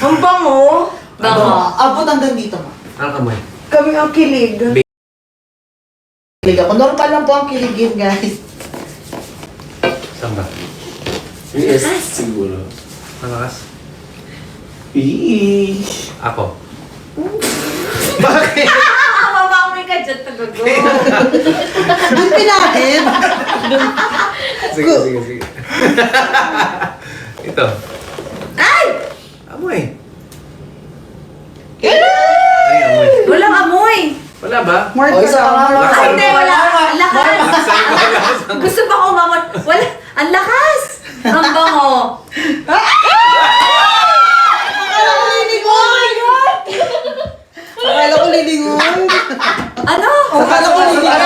Ang bango. Abot hanggang dito, ma. Ano kamay? Kami ang kilig. Kilig ako. Normal lang po ang kiligin, guys. Saan ba? Yes, siguro. Malakas? Ako. Bakit? Mabamoy ka dyan, tagago. Doon pinahin. Sige. Ito. Ay! Amoy. Ay, amoy. Walang amoy. Wala ba? Mark O, isa pa nga. Ay, hindi, wala. Ang lakas. Saan ko lakas? Gusto pa ko mamon. Wala. Ang lakas. Ang bango. Akala ko lilingon. Oh my God! Akala ko lilingon. Ano? Akala ko lilingon.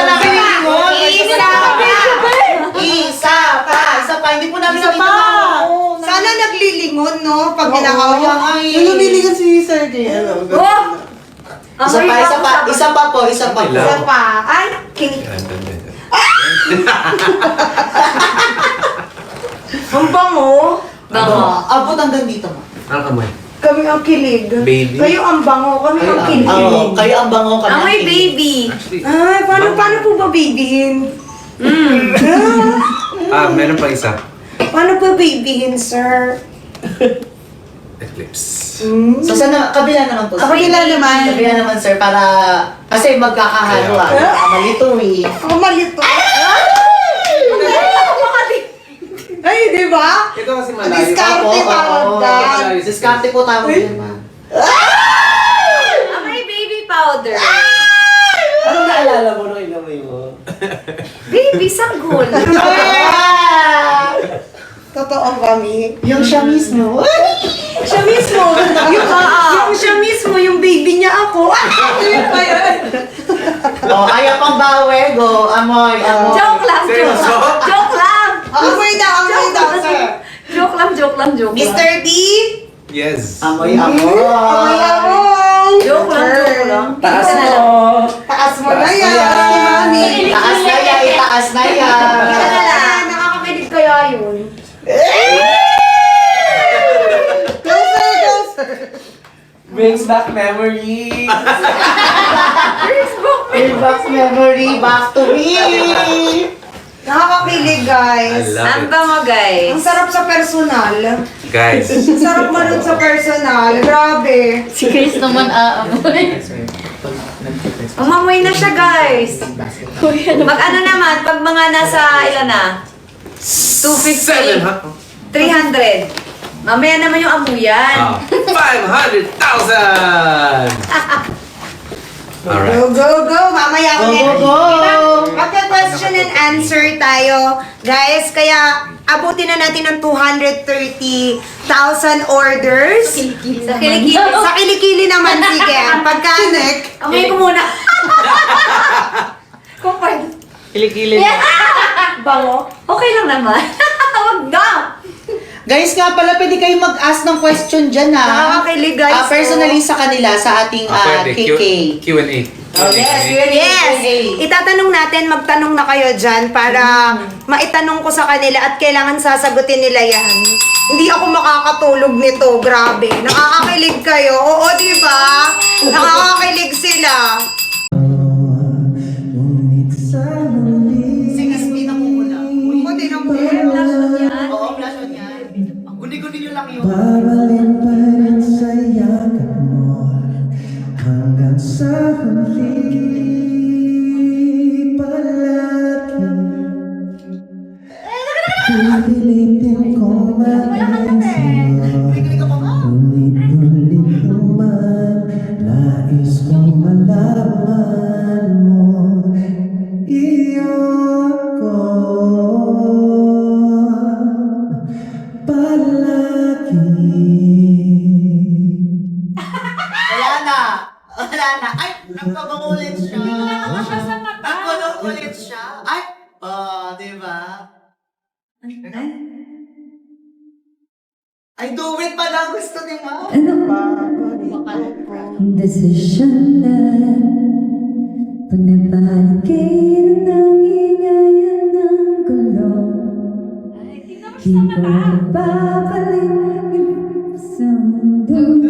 Isa pa. Isa pa. Hindi po namin Isa nakita pa. na- Sana naglilingon, no? Pag Oo, kinakawa. ay. Yung lumiligan si Sergey. Ano? Oh! Isa pa, isa pa. Isa pa po, isa pa po. Wala. Isa pa. Ay, kinig. Ang bango. Bango. Abot hanggang dito, ma. Ano kamay? Kami ang kilig. Baby? Kayo ang bango. Kami ang kilig. Kayo ang bango kami. Amoy ang kilig. baby. Actually, Ay, paano po ba babyhin? meron pa isa. Paano po babyhin, sir? Eclipse. So, sana, kabila naman po. sir. Kabila naman. Kabila naman, sir, para... Kasi magkakahalo ah. Malito eh. Ako malito. Ay, di ba? Ito kasi Diskarte tawag dyan. Diskarte po tawag yun, ma. Amoy baby powder. Ano naalala mo nung inamoy mo? Baby sanggol. Totoo kami. Yung siya mismo. Siya mismo. Yung siya mismo, yung baby niya ako. Yun ba yun? Ayaw pang bawi. Go. Amoy. Joke lang, joke. Seryoso? Joke lang. Amoy daw, sir. Joke lang. Mr. B? Yes. Amoy. Amoy, amoy. Joke lang. Taas Ito na lang. mo! Taas mo na yan. Si Mami. Itaas na yan. Itaas na yan. Ito na lang. Nakakakilig kaya yun. Closer. Brings back memories! Bring back memory. Back to me. Nakakakilig, I guys. love Ang it. bango, Ang guys. sarap sa personal. Guys. Ang sarap manood sa personal. Grabe. Si Chris naman aamoy. Umamoy na siya, guys. Mag-ano naman, pag mga nasa ilan na? 250. 7, ha? 300. Mamaya naman yung amuyan. 500,000! Alright. Go. Mamaya ulit. Go. Magka-question and answer tayo. Guys, kaya abutin na natin ng 230,000 orders. Sa kilikili. Sa kilikili naman, sige. Pagka... Amoy ko muna. Kumpay. Kilikili. Bango. Okay lang naman. Wag na. Guys nga pala, pwede kayo mag-ask ng question dyan ha. Nakakakilig, guys. Personally sa kanila, sa ating Pwede. KK. Q&A. Yes! Itatanong natin, magtanong na kayo dyan para maitanong ko sa kanila at kailangan sasagutin nila yan. Hindi ako makakatulog nito, grabe. Nakakakilig kayo. Oo, di ba? Nakakakilig sila. Sige, spin ako muna. Oo, di na po. Oo, flash on yan. Guni-guni nyo lang yun. Paralin pa rin sa yakap mo hanggang sa huli palagi. Pipilitin kong mahalin sa'yo. Ulit-ulit naman nais kong malaman mo. Iyon ko Wala na. Ay, nagpabangulit siya. Nagpabangulit siya. Ay, di ba? Ay, do it pa lang gusto ni Ma. Desisyon na panabaligid ng ingayan ng gulo. Di ko babalik sa mundo.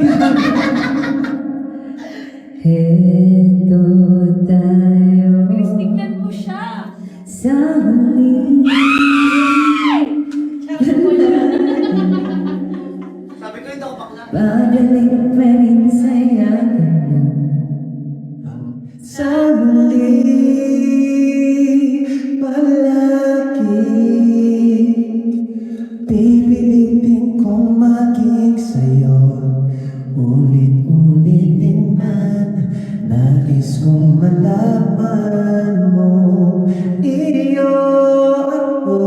Heto tayo Tignan mo siya. sa huli. Sabi ko, ito ko bakla. Pagaling pa rin sa'yo. Sa huli palagi pipilitin kong maging sa'yo. Ulit-ulitin man, nais kong malaman mo, iyo ako.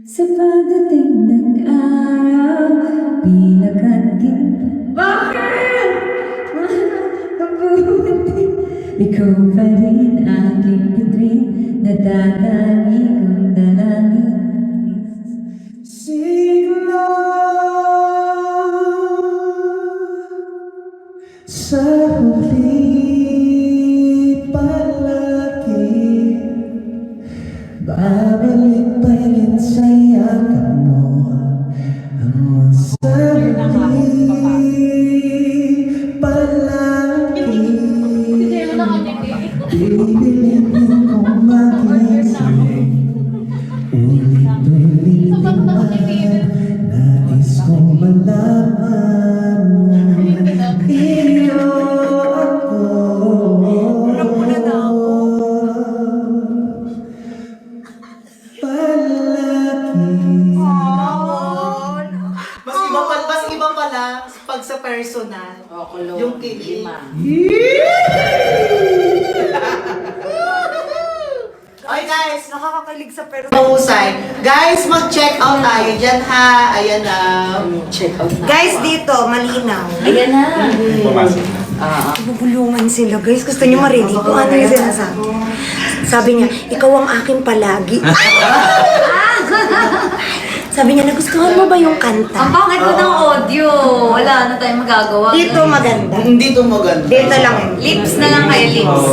Sa pagdating ng araw, bilagan din. Bakit? Mabuti. Ikaw pa rin aking bituin, nadadangi kong dalangin. Siglo sa huli palagi babalik pa rin sa yakap mo ang masarili palagi pipilitin kong maging sa'yo. Ulit-ulitin man, nais kong malaman mo, iyo ako. Palagi. Mas iba pala pag sa personal. Yung kilig. Okay guys, Nakakakilig sa pero. mahusay. Guys, mag-check out tayo dyan ha. Ayan na. Check out na. Guys, dito, malinaw. Ayan na. Bubulungan sila, guys. Gusto niyo marinig kung ano yung sinasabi. Sabi niya, ikaw ang aking palagi. Sabi niya, nagustuhan mo ba yung Ang kanta? pangit mo ng audio. Wala na tayong magagawa. Dito maganda. Hindi ito maganda. Dito lang. Lips na lang kayo, lips.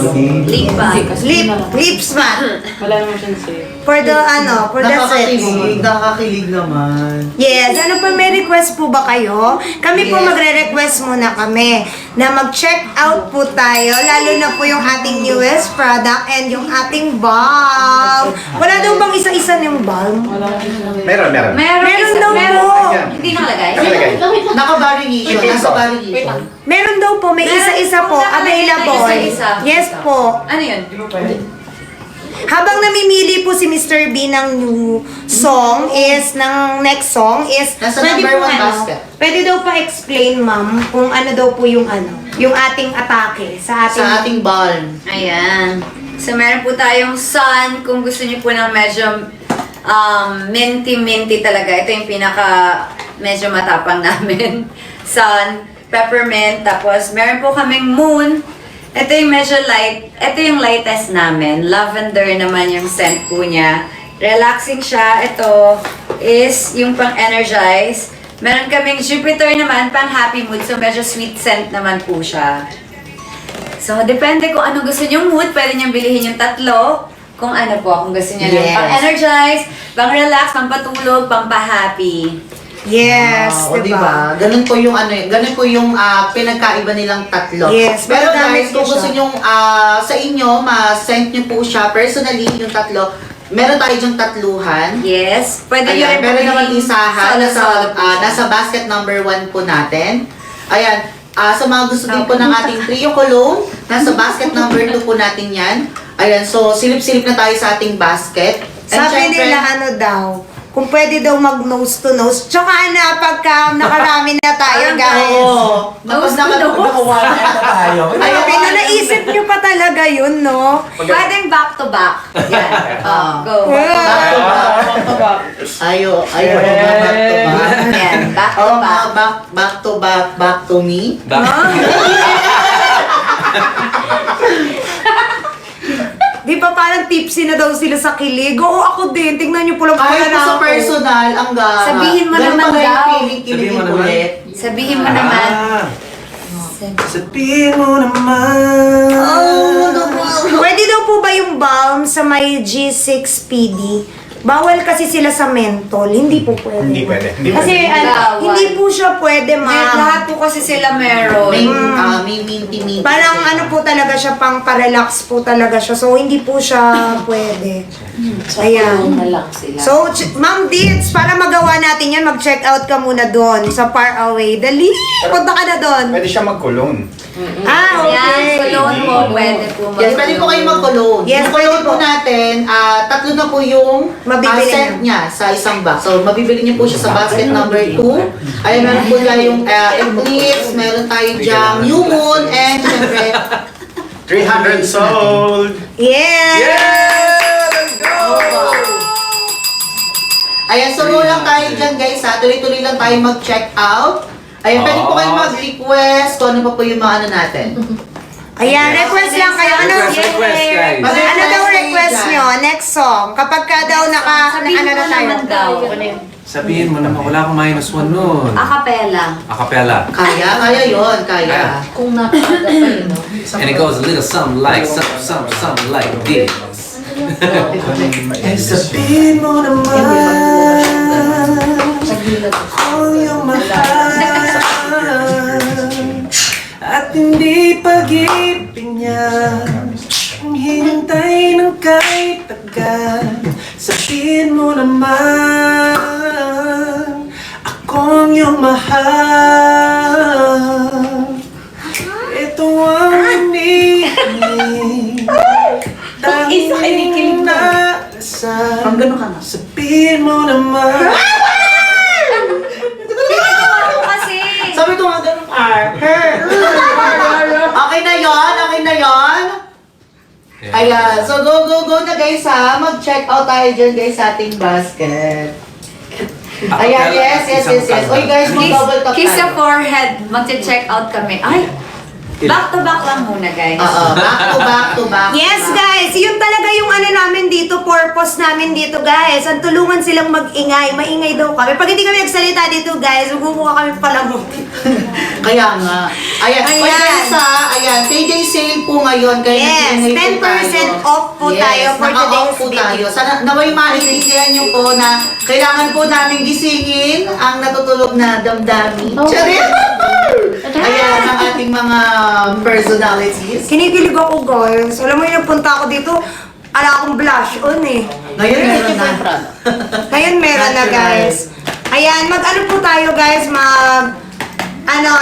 Lip ba? Lips man. Wala naman siyang say. For the, for the sets. Nakakakilig naman. Yes, ano pa, may request po ba kayo? Kami po Yes. magre-request muna kami na mag-check out po tayo, lalo na po yung ating newest product and yung ating balm. Wala daw bang isa-isa ng balm? Meron. Meron daw meron. po. Hindi nakalagay? Naka-variation. Nasa variation. Meron daw po, may Meron isa-isa po, po, available. may isa-isa. Yes po. Ano yun? Habang namimili po si Mr. B ng new song ng next song is Nasa pwede number po one basket. Pwede daw pa explain ma'am kung ano daw po yung yung ating atake sa ating Sa ating balm. Ayan. So, meron po tayong sun. Kung gusto niyo po ng medyo minty-minty talaga. Ito yung pinaka medyo matapang namin. Sun, peppermint, tapos meron po kaming moon. Ito yung medyo light. Ito yung lightest namin. Lavender naman yung scent po niya. Relaxing siya. Ito is yung pang-energize. Meron kaming Jupiter naman, pang-happy mood. So, medyo sweet scent naman po siya. So, depende kung ano gusto niyong mood. Pwede niyong bilihin yung tatlo. Kung ano po, kung gusto niyo Yes. ng pang-energize, pang-relax, pang-patulog, pang-happy. Yes, O, diba? diba? Ganun po yung ganun po yung pinagkaiba nilang tatlo. Yes, Pero magagamit guys, kung niyo gusto siya. nyo sa inyo, ma-send nyo po siya personally yung tatlo. Meron tayo dyang tatluhan. Yes. Pwede niyo Ayan, rin meron naman isahan. Solo-solo po siya. Nasa basket number 1 po natin. Ayan. Sa mga gusto din po ng ating trio cologne, nasa basket number 2 po natin yan. Ayan, so silip-silip na tayo sa ating basket. And Sabi syempre, nila daw, kung pwede daw mag nose to nose. Tsaka na pagka nakarami na tayo, guys. Oo. Nose to nose. tayo. Ay, naisip nyo pa talaga yun, no? Pwedeng back to back. Yan. Go. Back to back. Ayo, back to back. Yan. Back to Oh, back. back to back, back to me. Di ba parang tipsy na daw sila sa kilig? Oo, ako din. Tingnan nyo pulang Kahit pula na sa ako. personal, ang gana. Sabihin mo Ganun naman pa rin daw. kilig-kilig Sabihin mo naman. ulit. Sabihin mo naman. Sabihin mo naman. Pwede daw po po ba yung balm sa may G6PD? Bawal kasi sila sa mentol. Hindi po pwede. Hindi pwede. Hindi Kasi pwede. Bawal. hindi po siya pwede, Lahat ma'am. po kasi sila meron. May minty-minty. Parang ano po talaga siya, pang parelax po talaga siya. So, hindi po siya pwede. Ayan. na lang sila. So, Ma'am Dits, para magawa natin yan, mag-check out ka muna doon sa Far Away. Dali! Punta ka na doon. Pwede siya mag-cologne. Ah, Yan, okay. kulon po, pwede po Yes, pwede po kayo mag-cologne. Yes, Yung pwede cologne po po. natin, tatlo na po yung Mabibili set niya sa isang box. So, mabibili niyo po siya sa basket number 2. Ay, meron po tayong Eclipse, meron tayo diyang New Moon, and syempre, 300 sold! Yeah! Let's go! ayan, so go lang tayo dyan guys ha. Tuloy-tuloy lang tayo mag-check out. Ayan, pwede po kayo mag-request kung ano pa po yung mga ano natin. Ayan, request lang kayo. Ano, Request, guys. ano daw Mag-request request kayo nyo? Next song. Kapag ka daw Sabihin ano mo na tayo. naman daw. Sabihin mo naman, wala akong -1 nun. Acapella. Acapella. Kaya yun, kaya. Kung napakaganda pa yun, no? And it goes a little something like, something like this. Sabihin mo naman kung yung mahal at hindi pag-ibig niya ang hintay ng kahit tagal. Sabihin mo naman akong yung mahal. Ito ang hinihiling tanging nasa. Sabihin mo naman. Kasi, Sabi ko nga ganun, Okay na yon, okay na yon. Ayan, so go na guys ha. Mag-check out tayo dyan guys sa ating basket. Ayan, yes. Uy guys, mag-double tap kiss sa tayo. forehead, magche-check out kami. Ay, back to back lang muna, guys. Oo, back to back. Yes, guys. Yun talaga yung ano namin dito, purpose namin dito, guys. Ang tulungan silang mag-ingay. Maingay daw kami. Pag hindi kami nagsalita dito, guys, magmumukha kami palamuti. Kaya nga. Ayan. Ayan. Uy guys ha, ayan, payday sale po ngayon. Kaya Yes, nag-ingay po 10% off po tayo for naka-off today's po video. tayo. Sana naway maintindihan niyo po na kailangan po namin gisingin ang natutulog na damdamin. Charit! Ayan ang ating mga personalities. Kinikilig ako, guys. Alam mo yung nagpunta ako dito, ala akong blush on eh. Ngayon meron na. Ngayon meron na, guys. Ayan, mag-ano po tayo, guys,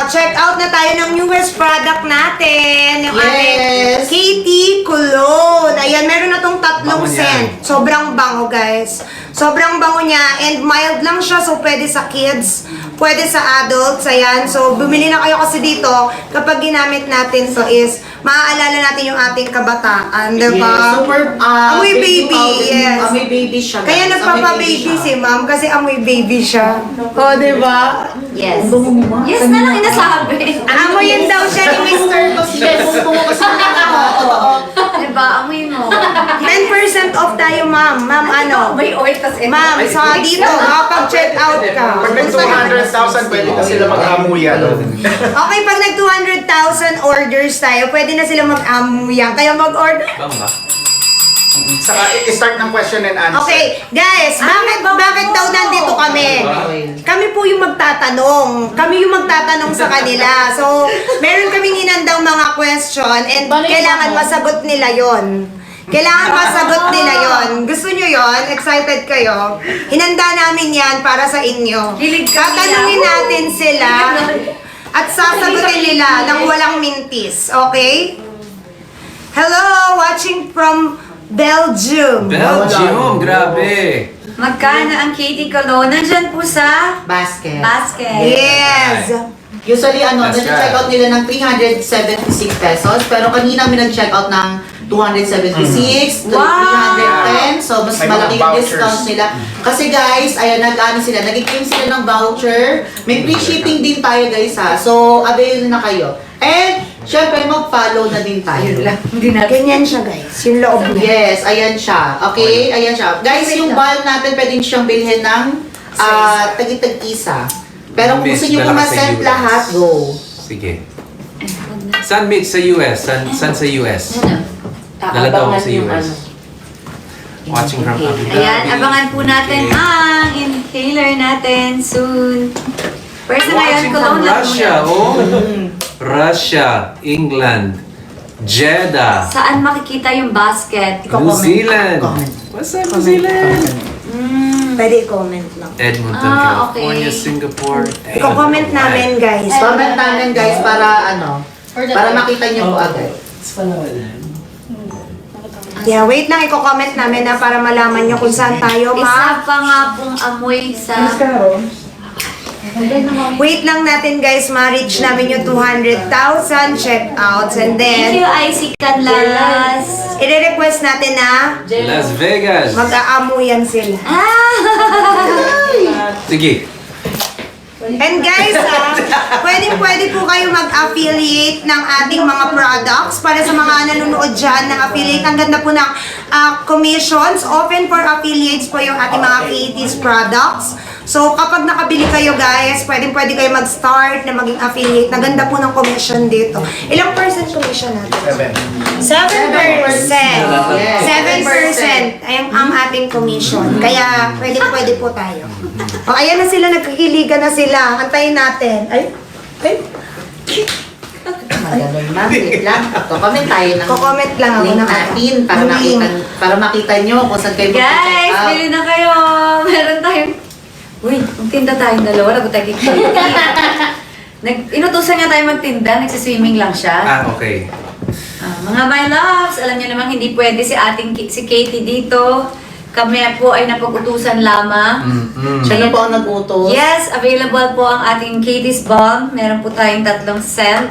check out na tayo ng newest product natin. Yung ating Yes. Katie Cologne. Ayan, meron na tong tatlong Bango niyan. scent. Sobrang bango, guys. Sobrang bango niya and mild lang siya, so pwede sa kids, pwede sa adults. Ayan, so bumili na kayo kasi dito, kapag ginamit natin to is, maaalala natin yung ating kabataan, diba? Yes, super, amoy baby, powder. yes. Amoy baby siya. Kaya guys. nagpapa-baby Amoy si ma'am kasi amoy baby siya. O, diba? Yes. Yes na lang inasabi. Amoyin daw siya ni Mr. Diba? Amoy mo. 10% off tayo, ma'am. Ma'am, ano? May oil tas Ma'am, sa dito, makapag-check out ka. Pag nag 200,000, pwede na sila mag-amuyan. Okay, pag nag 200,000 orders tayo, pwede na sila mag-amuyan. Kaya mag-order. Bango ba? Saka i-start ng question and answer. Okay, guys, bakit daw nandito kami? Kami po yung magtatanong. Kami yung magtatanong sa kanila. So, meron kaming hinandang mga question and kailangan masagot nila yon. Kailangan masagot nila yon. Gusto nyo yon? Excited kayo? Hinanda namin yan para sa inyo. Hilig kami Tatanungin yan. natin sila at sasagutin nila ng walang mintis. Okay? Hello, watching from Belgium. Belgium, grabe. Magkano ang Katie Cologne? Nandyan po sa Basket. basket. Yes. Usually, That's nag-check out nila ng 376 pesos. Pero kanina may nag-check out ng 276 to Wow! 310. So, mas May mga malaki yung vouchers. discount nila. Kasi guys, ayan, nag-claim sila ng voucher. May free shipping din tayo guys ha. So, avail na kayo. And, syempre, mag-follow na din tayo. Hindi natin. Ganyan siya, guys. Yung loob niya. Yes, ayan siya. Okay, ayan siya. Guys, yung bulb natin, pwede siyang bilhin ng tagitag-isa. Pero kung Miss, gusto nyo dala po ka sa ma-send US. lahat, go. Sige. San Mitch sa US? San sa US? Dala daw ako Aabangan sa yung US. Watching from Abu Dhabi. Ayan, abangan po natin ang inhaler natin soon. First na ngayon, Watching from cologne lang Russia, muna. oh. Russia, England, Jeddah, Saan makikita yung basket? New Zealand. What's up, New Zealand? Pwede i-comment lang. Edmonton, Ah, California, okay. Singapore. I-comment namin, guys. Comment namin guys para para makita niyo po agad. Yeah, wait lang, i-comment namin na para malaman nyo kung saan tayo, Isa pa nga pong amoy sa... Wait lang natin, guys, ma-reach namin yung 200,000 check-outs. And Thank you, then, IC Canlas. i-request natin na Las Vegas. mag-aamuyan sila. Sige. And guys, pwede po kayo mag-affiliate ng ating mga products para sa mga nanonood dyan ng affiliate. Ang ganda po ng commissions. Open for affiliates po yung ating mga KT's products. So, kapag nakabili kayo guys, pwede kayo mag-start na maging affiliate. Naganda po ng commission dito. Ilang percent commission natin? 7%. 7% ay ang ating commission. Kaya, pwede po tayo. O, ayan na sila, nagkikiligan na sila. Antayin natin. Ay. Ganun ma'am, wait lang. Comment tayo ng Ko-comment lang ako link ng natin Link. para makita nyo kung saan kayo Guys, mag-check out. bili na kayo. Meron tayong... Uy, magtinda tayong dalawa. Lago tayo kay Inutusan nga tayo magtinda. Nagsiswimming lang siya. Ah, okay. Mga my loves, alam niyo naman hindi pwede si Katie dito. Kami po ay napag-utusan lamang. Siya na po ang nag-utos. Yes, available po ang ating Katie's Balm. Meron po tayong 3 scent.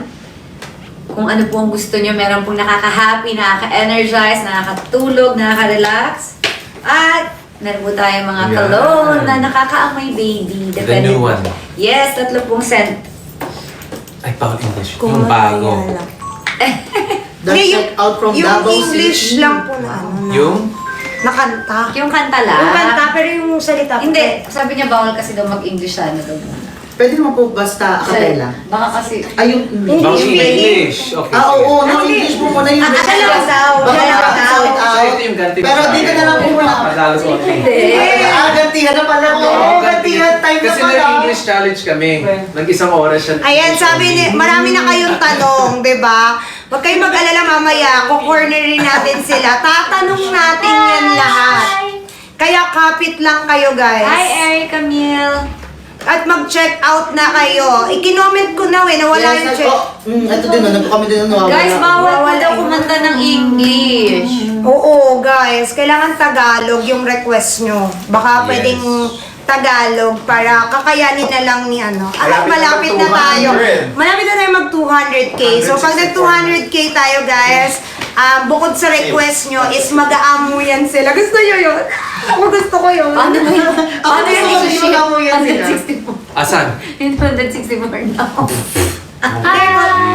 Kung ano po ang gusto nyo, meron pong nakaka-happy, nakaka-energize, nakakatulog, nakaka-relax. At meron po tayong mga Yeah. cologne na nakaka-amoy baby. The Depende new po. one. Yes, 3 pong scent. Ay, bawal English. Kung Yung bago. ano yan lang. The Hindi, check out from yung Davao English City. lang po na ano na. Yung? Na kanta. Yung kanta lang. Yung kanta, pero yung salita. Hindi, sabi niya bawal kasi daw mag-English sa ano daw. Pwede naman po basta acapella. Baka kasi... Ayun. Bawal English. Okay. Oo, no, English po muna yung best. Akala ko daw. Baka Akala ko nakaka-sound daw. out. So, ito yung ganti mo Pero sa dito akin. na lang po muna. Tagalog ko. Gantihan na pala ko. Gantihan time na Kasi pala. nag-English challenge kami. Nag-isang oras siya. Ayan, sabi ni, marami na kayong tanong, di ba? Huwag kayong mag-alala mamaya, kukornerin natin sila. Tatanong natin yan lahat. Kaya kapit lang kayo, guys. Hi, Eric, Camille. At mag-check out na kayo. I-kinoment ko na nawala yung check. Ito din, nagko-comment din na nawawala. Guys, bawal po daw kumanta ng English. Oo, guys. Kailangan Tagalog yung request nyo. Baka Yes. pwedeng Tagalog para kakayanin na lang ni ano. Alam, malapit Malapit na na tayo. 200. Malapit na tayo mag 200k. So, pag nag 200k tayo, guys, bukod sa request nyo is mag-aamuyan sila. Gusto nyo yun? Ako gusto ko yun. Paano ba yun? Paano gusto ko yung din mag-aamuyan sila. 164. Asan? 164 na.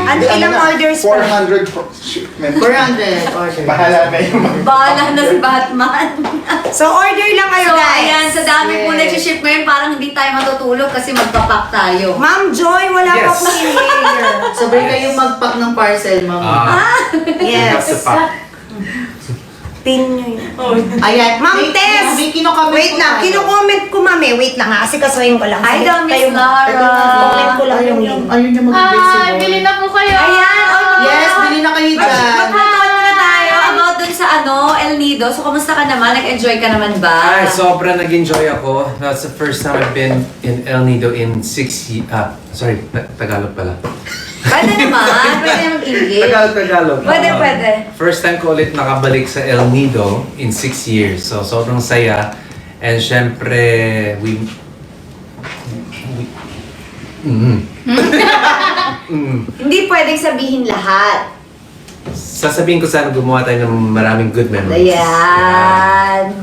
Ano ilang orders pa? 400 shipment. 400 order. Bahala na yung Bahala na si Batman. So, order lang kayo, So, guys. ayan, sa dami po Yes. nag-ship ngayon, parang hindi tayo matutulog kasi magpapak tayo. Ma'am Joy, wala pa Yes. akong inhaler. Sabay kayong mag-pack ng parcel, ma'am. Yes. That's the fact. Pin nyo yun. Ayan. Ma'am Tess! May kino-comment Wait po lang, tayo. kino-comment ko mami. Wait lang ha, kasi kasuhin ko lang. Hi, daw, Miss Kayo- Laura. Comment ko lang yung link. Ayun yung mag-basic. Bili na po kayo! Ayan, Yes, bili na kayo dyan. Magpuntahan muna tayo about dun sa El Nido. So, kamusta ka naman? Nag-enjoy ka naman ba? Ay, sobra nag-enjoy ako. That's the first time I've been in El Nido in 6 years. Sorry, Tagalog pala. Pwede naman. Pwede mag-English. Tagalog. Pwede. First time ko ulit nakabalik sa El Nido in 6 years. So, sobrang saya. And syempre, Hindi pwedeng sabihin lahat. sasabihin ko sana gumawa tayo ng maraming good memories. Ayan.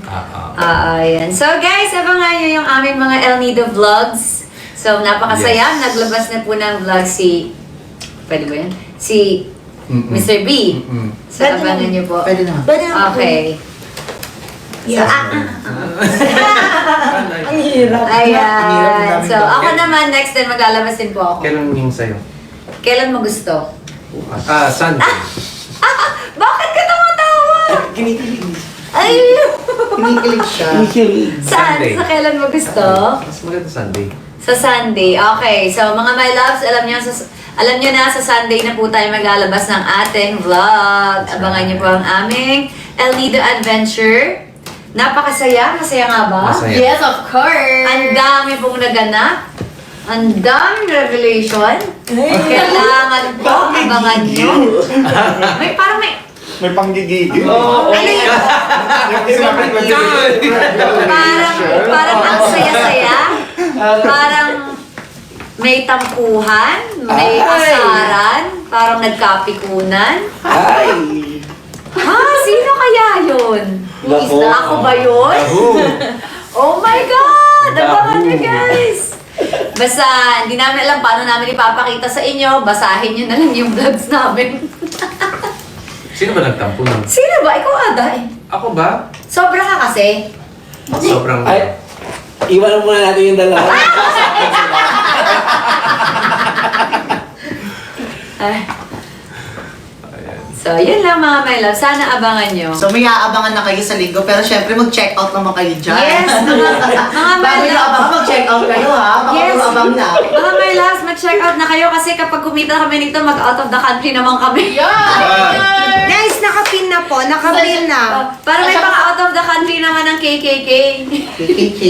Ayan. So guys, abangan nyo yung aming mga El Nido vlogs. So napakasaya. Yes. Naglabas na po ng vlog si... Pwede ba yan? Si Mr. B. So Pwede abangan nyo po. Pwede na. Pwede na po. Okay. Yes. Ang hirap. Ayan. So ako naman, next time maglalabas din po ako. Kailan yung sa'yo? Kailan mo gusto? Sunday. Bakit ka tumatawa? Ay! Kinikilig siya. Saan? Sunday. Sa kailan mo gusto? Mas maganda Sunday. Sa Sunday. Okay. So, mga my loves, alam nyo na, sa Sunday na po tayo maglalabas ng ating vlog. Abangan nyo po ang aming El Nido Adventure. Napakasaya. Masaya nga ba? Masaya. Yes, of course. Ang dami pong naganap. Ang daming revelation. Kailangan po, abangan nyo. May parang may... May panggigigil. Ano yun? Parang ang saya-saya. Parang may tampuhan, may asaran, parang nagkapikunan. Ay! Ha? Sino kaya yun? Nako. Ako ba yun? Oh my God! Abangan nyo guys! Basta, hindi namin alam paano namin ipapakita sa inyo. Basahin nyo na lang yung vlogs namin. Sino ba nagtampo nun? Sino ba? Ikaw ata eh. Ako ba? Sobra ka kasi. Sobrang... Ay, iwanan muna natin yung dalawa. Ay. So, yun lang mga my love. Sana abangan nyo. So may aabangan na kayo sa linggo, pero syempre mag-check out naman kayo dyan. Yes, mga Bago my nyo love. abangan, mag-check out kayo ha. Baka Yes. puro abang na. Mga my loves, mag-check out na kayo kasi kapag kumita kami nito, mag-out of the country naman kami. Guys, nakapin na po. Nakapin na. Para may pang-out of the country naman ng KKK. KKK.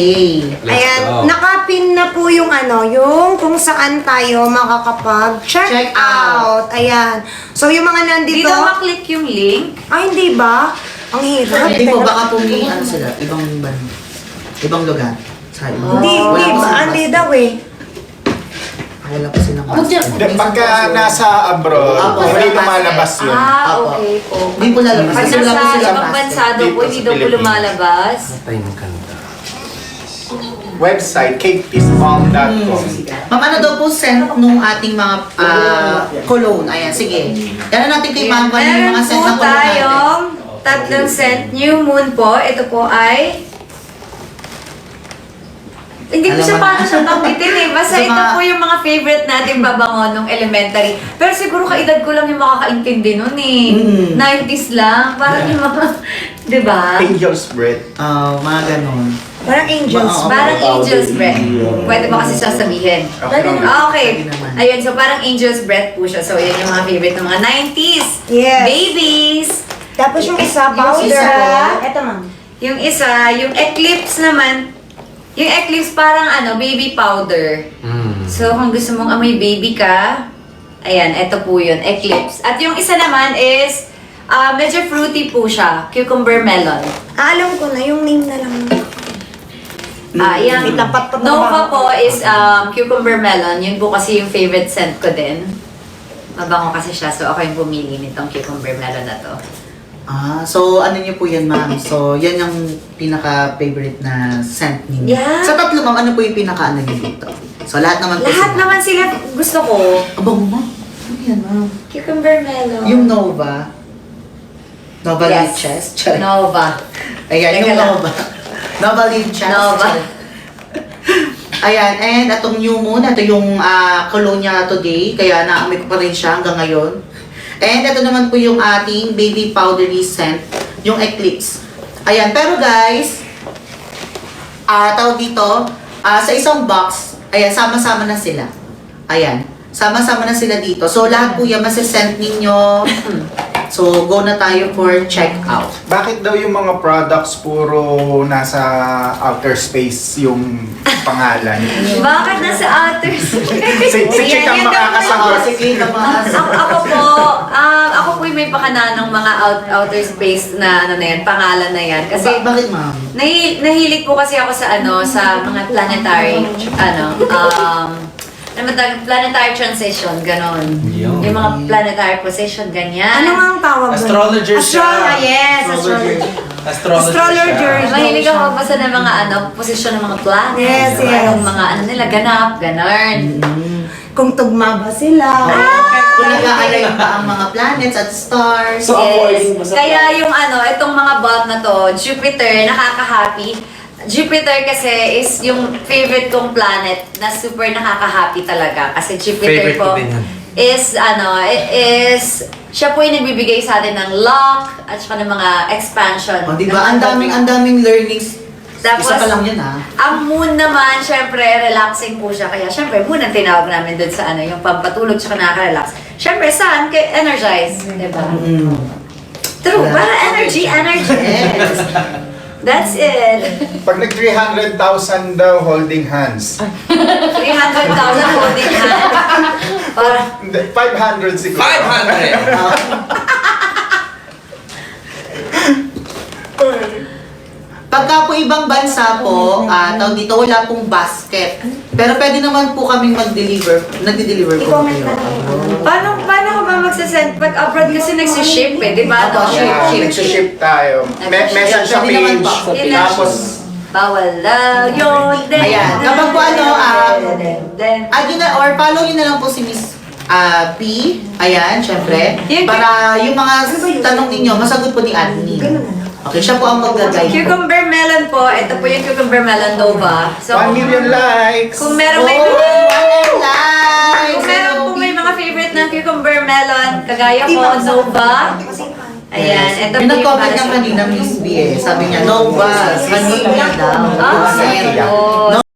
Let's Ayan, go. nakapin na po yung yung kung saan tayo makakapag-check Check out. Ayan. So, yung mga nandito... Dito maklik yung link. Ay, hindi ba? Ang hirap. Hindi po, baka po may ano sila, ibang lugar. Sa ibang Hindi, wala hindi po ba? silang Hindi mask. daw eh. Wala po silang mask. Hindi, pagka nasa abroad, Apo, hindi wala lumalabas yun. Apo. Okay po. Hindi po lalabas. Pag Kasi wala po nasa silang ibang mask. bansa daw po, Dito hindi sa daw po Pilipinas. lumalabas. Patay ng kanta. Website, cakepeacemall.com. Ma'am, ano daw po scent nung ating mga cologne? Ayan, sige. Yan na natin kay ma'am kung ano yung mga Meron scent po na cologne natin. tayong tatlong scent. New Moon po. Ito po ay... Hindi ko Alam siya mo paano na. siya banggitin eh. Basta Sa ito mga- po yung mga favorite nating babango nung elementary. Pero siguro kaedad ko lang yung makakaintindi nun eh. 90s lang. Parang yung mga... Di ba? Angel's Breath. Mga ganon. Parang angels. Oo. Parang Angel's Breath. Pwede ba kasi sasabihin? Okay. Ayun, so parang Angel's Breath po siya. So, yan yung mga favorite ng mga 90s. Yes. Babies. Tapos yung isa, powder. isa, Ito, ma'am. Yung isa, yung Eclipse naman. Yung Eclipse parang baby powder. So, kung gusto mong amoy baby ka, ayan, eto po yun, Eclipse. At yung isa naman is, medyo fruity po siya, cucumber melon. Alam ko na, yung name na lang. Yung Itapat pa Nova po is cucumber melon. Yun po kasi yung favorite scent ko din. Mabango kasi siya, so ako yung pumili nitong cucumber melon na to. So ano niyo po yan, ma'am? So, yan yung pinaka-favorite na scent ninyo. Yeah. Sa tatlo, ma'am, ano po yung pinaka-ano niyo dito? So, lahat naman po Lahat sila. naman sila gusto ko. Abang mo, ma'am. Ano yan, ma'am? Cucumber melon. Yung Nova. Nova Yes. Liches. Charay. Nova. Ayan, Teka yung lang. Nova. Nova Liches. Nova. Charay. Ayan, and itong New Moon, ito yung cologne niya today, kaya naamoy ko pa rin siya hanggang ngayon. And ito naman po yung ating baby powdery scent, yung Eclipse. Ayan, pero guys, tawag dito, sa isang box, ayan, sama-sama na sila. Ayan, sama-sama na sila dito. So, lahat po yan masisend ninyo. So, go na tayo for check-out. Bakit daw yung mga products puro nasa outer space yung pangalan? Bakit nasa outer space? Si Chick ang Yan daw po makakasagot. Oh, sige naman. Ako po may pakana ng mga outer space na yan, pangalan na yan. Kasi Bakit, ma'am? nahilig po kasi ako sa sa mga planetary planetary transition, ganon. Yun. Yung mga planetary position, ganyan. Ano nga ang tawag doon? Astrologer siya. Yes, astrologer. Astrologer siya. Mahilig ako magbasa ng mga posisyon ng mga planets. Yes, yes. Anong mga nila, ganap, ganon. Kung tugma ba sila? Kung nag-aalign ba ang mga planets at stars? So, ako ay Yes. Kaya yung itong mga bulb na to, Jupiter, nakaka-happy. Jupiter kasi is yung favorite kong planet na super nakaka-happy talaga. Kasi Jupiter Favorite ko po, din yan. is siya po yung nagbibigay sa atin ng lock at saka ng mga expansion. O, diba? Ang daming learnings. Tapos, Isa pa lang yan, ha? Ang moon naman, syempre, relaxing po siya. Kaya, syempre, moon ang tinawag namin dun sa yung pampatulog tsaka nakaka-relax. Syempre, sun, energize. Diba? True. Yeah. Para energy. Yes. That's it. Pag nag 300,000 daw holding hands. 300,000 holding hand. Para, Hindi, 500 siguro. 500! Pagka po ibang bansa po, tawag dito, wala pong basket. Pero pwede naman po kaming mag-deliver. Nag-deliver po kayo. paano ko ba magsasend? Pag abroad kasi nagsiship di ba? Apo, Ship. Nag-ship tayo. Message sa Pwede naman page. po. Yun na. Tapos, Bawal lang yun. Ayan. Kapag po add yun na, or follow yun na lang po si Miss P. Ayan, syempre. Para yung mga tanong ninyo, masagot po ni admin. Okay, siya po ang mag-guide po. Cucumber melon po. Ito po yung cucumber melon Nova. So, 1 million likes! kung meron may Oh, kung meron po may mga favorite ng cucumber melon, kagaya ko, Nova. Ayan, ito po Yung yung nag-comment para niya sa- kanina, Miss B eh. Sabi niya, no bus, vanilla daw. Ah, Consent. ayun.